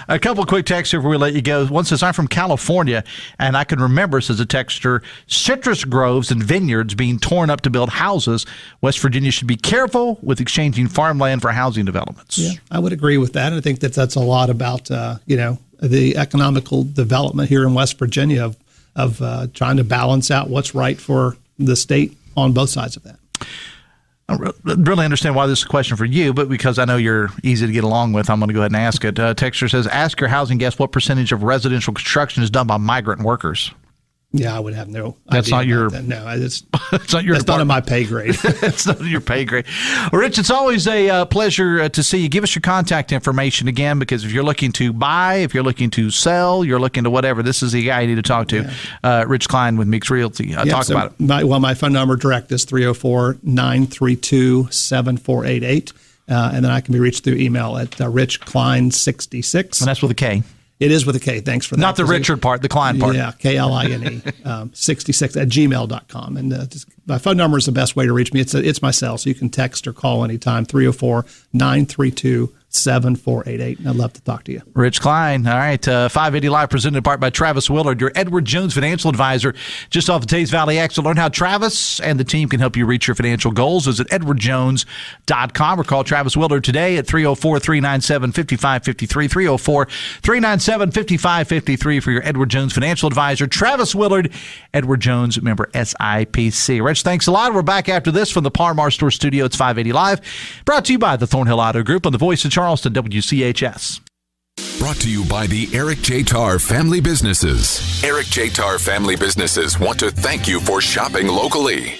A couple of quick texts here before we let you go. One says, I'm from California, and I can remember, says a texter, citrus groves and vineyards being torn up to build houses. West Virginia should be careful with exchanging farmland for housing developments. Yeah, I would agree with that. I think that's a lot about, the economical development here in West Virginia of trying to balance out what's right for the state on both sides of that. I don't really understand why this is a question for you, but because I know you're easy to get along with, I'm going to go ahead and ask it. Texter says, ask your housing guest what percentage of residential construction is done by migrant workers. Yeah, I would have no That's idea not your. that. No, it's not your. That's not in my pay grade. It's not in your pay grade. Well, Rich, it's always a pleasure to see you. Give us your contact information again, because if you're looking to buy, if you're looking to sell, you're looking to whatever, this is the guy you need to talk to. Rich Kline with Meeks Realty. Talk about it. My phone number direct is 304-932-7488, and then I can be reached through email at richkline66. And that's with a K. It is with a K. Thanks for that. Not the Richard part, the Klein part. Yeah, Kline 66 at gmail.com. And my phone number is the best way to reach me. It's my cell, so you can text or call anytime, 304-932-7488. And I'd love to talk to you. Rich Kline. All right. 580 Live, presented in part by Travis Willard, your Edward Jones financial advisor, just off the Tays Valley X. To learn how Travis and the team can help you reach your financial goals, visit edwardjones.com or call Travis Willard today at 304-397-5553, 304-397-5553 for your Edward Jones financial advisor, Travis Willard, Edward Jones, member SIPC. Rich, thanks a lot. We're back after this from the Parmar Store Studio. It's 580 Live, brought to you by the Thornhill Auto Group on the Voice of Charleston, WCHS. Brought to you by the Eric J. Tarr Family Businesses. Eric J. Tarr Family Businesses want to thank you for shopping locally.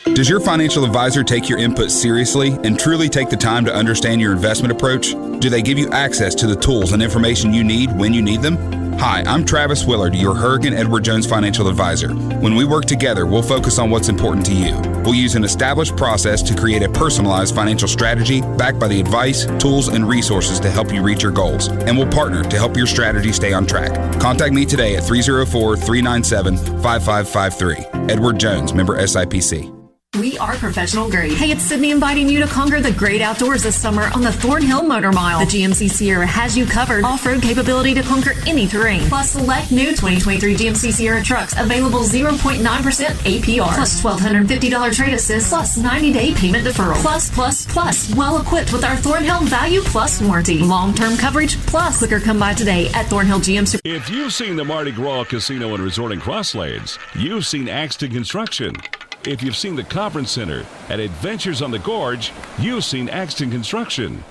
Does your financial advisor take your input seriously and truly take the time to understand your investment approach? Do they give you access to the tools and information you need when you need them? Hi, I'm Travis Willard, your Hurricane Edward Jones financial advisor. When we work together, we'll focus on what's important to you. We'll use an established process to create a personalized financial strategy backed by the advice, tools, and resources to help you reach your goals. And we'll partner to help your strategy stay on track. Contact me today at 304-397-5553. Edward Jones, member SIPC. We are professional grade. Hey, it's Sydney inviting you to conquer the great outdoors this summer on the Thornhill Motor Mile. The GMC Sierra has you covered. Off-road capability to conquer any terrain. Plus, select new 2023 GMC Sierra trucks. Available 0.9% APR. Plus $1,250 trade assist. Plus 90-day payment deferral. Plus. Well equipped with our Thornhill Value Plus warranty. Long-term coverage plus. Quicker come by today at Thornhill GMC. If you've seen the Mardi Gras Casino and Resort in Cross Lanes, you've seen Axton Construction. If you've seen the Conference Center at Adventures on the Gorge, you've seen Axton Construction.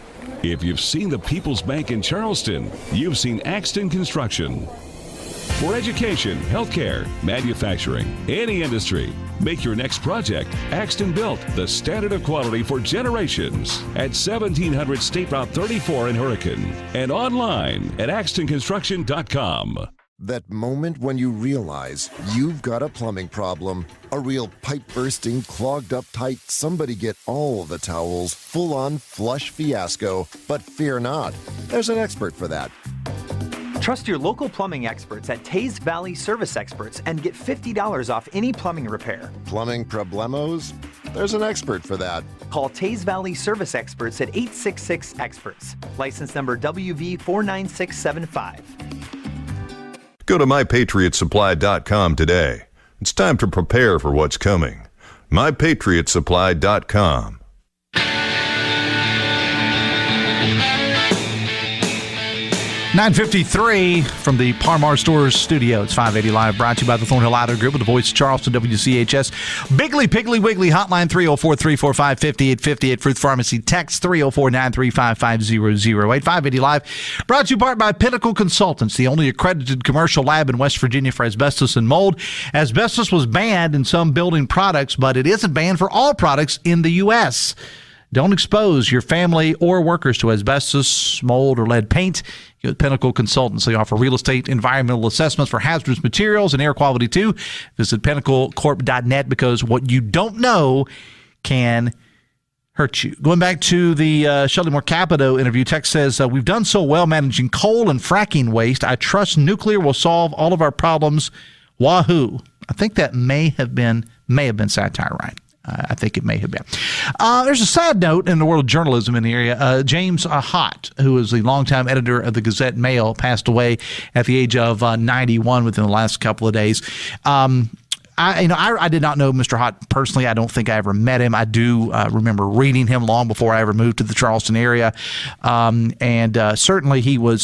If you've seen the People's Bank in Charleston, you've seen Axton Construction. For education, healthcare, manufacturing, any industry, make your next project Axton Built, the standard of quality for generations, at 1700 State Route 34 in Hurricane and online at axtonconstruction.com. That moment when you realize you've got a plumbing problem, a real pipe-bursting, clogged-up tight, somebody-get-all-the-towels, full-on flush fiasco. But fear not, there's an expert for that. Trust your local plumbing experts at Taze Valley Service Experts and get $50 off any plumbing repair. Plumbing problemos? There's an expert for that. Call Taze Valley Service Experts at 866-EXPERTS. License number WV49675. Go to MyPatriotSupply.com today. It's time to prepare for what's coming. MyPatriotSupply.com. 9:53 from the Parmar Stores studio. It's 580 Live, brought to you by the Thornhill Auto Group with the voice of Charleston, WCHS. Biggly, Piggly, Wiggly, hotline 304-345-5858. Fruit Pharmacy, text 304-935-5008. 580 Live, brought to you part by Pinnacle Consultants, the only accredited commercial lab in West Virginia for asbestos and mold. Asbestos was banned in some building products, but it isn't banned for all products in the U.S. Don't expose your family or workers to asbestos, mold, or lead paint. At Pinnacle Consultants, they offer real estate environmental assessments for hazardous materials and air quality too. Visit pinnaclecorp.net because what you don't know can hurt you. Going back to the Shelley Moore Capito interview, text says, we've done so well managing coal and fracking waste. I trust nuclear will solve all of our problems. Wahoo. I think that may have been satire, right? I think it may have been. There's a sad note in the world of journalism in the area. James Hott, who is the longtime editor of the Gazette-Mail, passed away at the age of 91 within the last couple of days. I did not know Mr. Hott personally. I don't think I ever met him. I do remember reading him long before I ever moved to the Charleston area, and certainly he was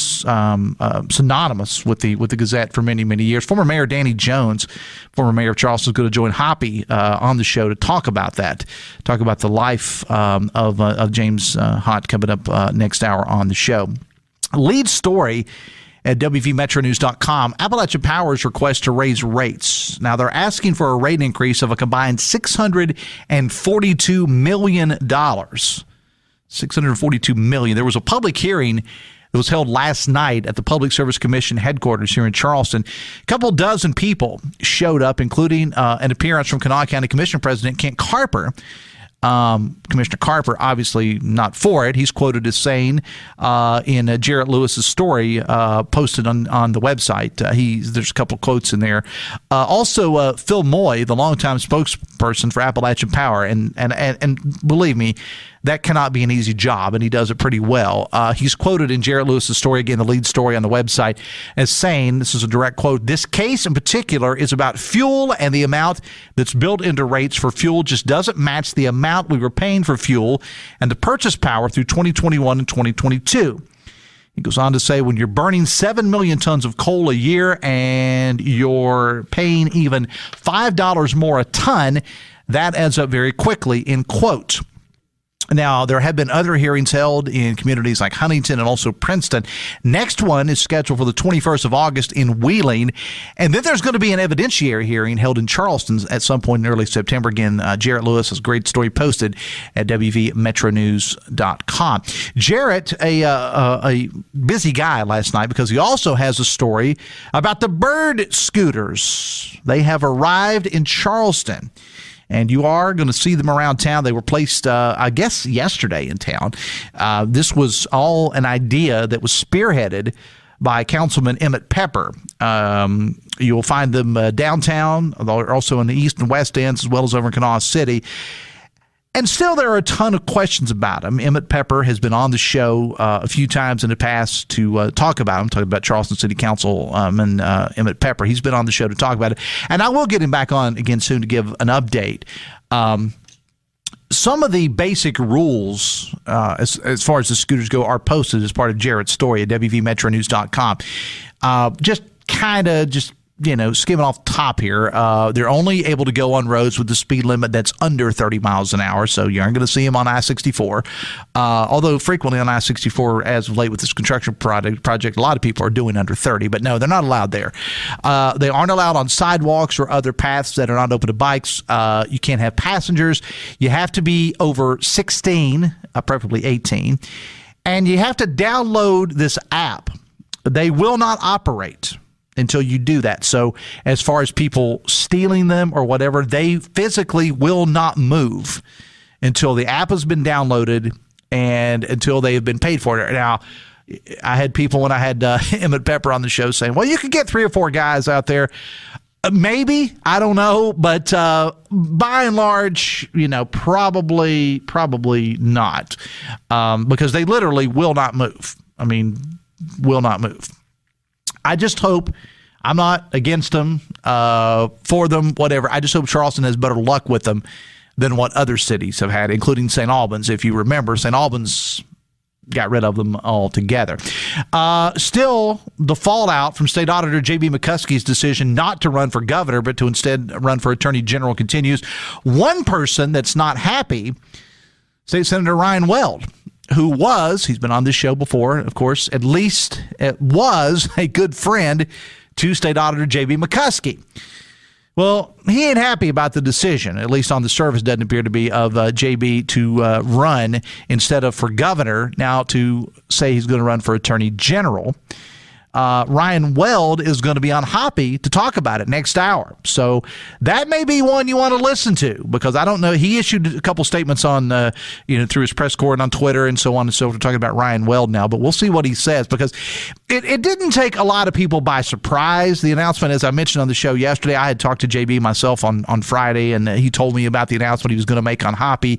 synonymous with the Gazette for many, many years. Former Mayor Danny Jones, former mayor of Charleston, is going to join Hoppy on the show to talk about that, talk about the life of James Hott coming up next hour on the show. Lead story at WVMetroNews.com, Appalachian Power's request to raise rates. Now, they're asking for a rate increase of a combined $642 million. $642 million. There was a public hearing that was held last night at the Public Service Commission headquarters here in Charleston. A couple dozen people showed up, including an appearance from Kanawha County Commission President Kent Carper. Commissioner Carper, obviously not for it. He's quoted as saying in Jarrett Lewis's story posted on the website. There's a couple quotes in there. Also, Phil Moy, the longtime spokesperson for Appalachian Power, and believe me, that cannot be an easy job, and he does it pretty well. He's quoted in Jarrett Lewis's story, again, the lead story on the website, as saying, this is a direct quote, "This case in particular is about fuel, and the amount that's built into rates for fuel just doesn't match the amount we were paying for fuel and the purchase power through 2021 and 2022. He goes on to say, when you're burning 7 million tons of coal a year and you're paying even $5 more a ton, that adds up very quickly, end quote. Now, there have been other hearings held in communities like Huntington and also Princeton. Next one is scheduled for the 21st of August in Wheeling. And then there's going to be an evidentiary hearing held in Charleston at some point in early September. Again, Jarrett Lewis has a great story posted at WVMetronews.com. Jarrett, a busy guy last night because he also has a story about the bird scooters. They have arrived in Charleston. And you are going to see them around town. They were placed, I guess, yesterday in town. This was all an idea that was spearheaded by Councilman Emmett Pepper. You'll find them downtown, also in the east and west ends, as well as over in Kanawha City. And still, there are a ton of questions about him. Emmett Pepper has been on the show a few times in the past to talk about him, talking about Charleston City Councilman Emmett Pepper. He's been on the show to talk about it. And I will get him back on again soon to give an update. Some of the basic rules, as far as the scooters go, are posted as part of Jarrett's story at WVMetronews.com. Just skimming off the top here, they're only able to go on roads with the speed limit that's under 30 miles an hour, so you aren't going to see them on I-64. Although frequently on I-64, as of late with this construction project, a lot of people are doing under 30, but no, they're not allowed there. They aren't allowed on sidewalks or other paths that are not open to bikes. You can't have passengers. You have to be over 16, preferably 18, and you have to download this app. They will not operate until you do that. So as far as people stealing them or whatever, they physically will not move until the app has been downloaded and until they have been paid for it. Now, I had people when I had Emmett Pepper on the show saying, well, you could get 3 or 4 guys out there. Maybe, I don't know, but by and large, probably not, because they literally will not move. Will not move. I just hope, I'm not against them, for them, whatever. I just hope Charleston has better luck with them than what other cities have had, including St. Albans. If you remember, St. Albans got rid of them altogether. Still, the fallout from State Auditor J.B. McCuskey's decision not to run for governor, but to instead run for attorney general continues. One person that's not happy, State Senator Ryan Weld, who he's been on this show before, of course, at least it was a good friend to State Auditor J.B. McCuskey. Well, he ain't happy about the decision, at least on the surface doesn't appear to be, of J.B. to run instead of for governor, now to say he's going to run for attorney general. Ryan Weld is going to be on Hoppy to talk about it next hour. So that may be one you want to listen to, because I don't know. He issued a couple statements on, through his press corps and on Twitter and so on and so forth, talking about Ryan Weld now. But we'll see what he says, because it didn't take a lot of people by surprise. The announcement, as I mentioned on the show yesterday, I had talked to JB myself on Friday, and he told me about the announcement he was going to make on Hoppy.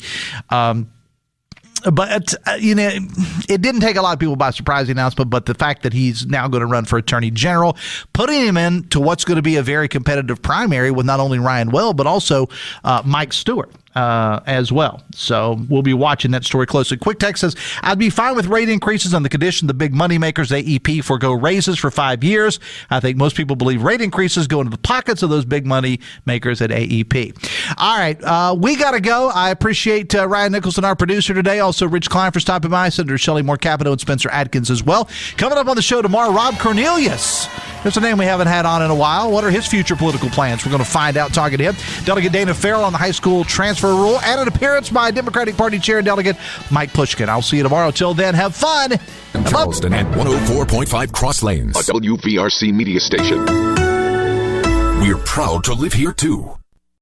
But, it didn't take a lot of people by surprise, the announcement, but the fact that he's now going to run for attorney general, putting him into what's going to be a very competitive primary with not only Ryan Weld, but also Mike Stewart as well. So we'll be watching that story closely. Quick Text says, I'd be fine with rate increases on the condition the big money makers, AEP, forego raises for 5 years. I think most people believe rate increases go into the pockets of those big money makers at AEP. All right, we got to go. I appreciate Ryan Nicholson, our producer today. Also, Rich Kline for stopping by. Senator Shelley Moore Capito and Spencer Adkins as well. Coming up on the show tomorrow, Rob Cornelius. There's a name we haven't had on in a while. What are his future political plans? We're going to find out talking to him. Delegate Dana Farrell on the high school transfer rule, and an appearance by Democratic Party Chair and Delegate Mike Pushkin. I'll see you tomorrow. Till then, have fun. Charleston and 104.5 Cross Lanes, a WVRC media station. We're proud to live here, too.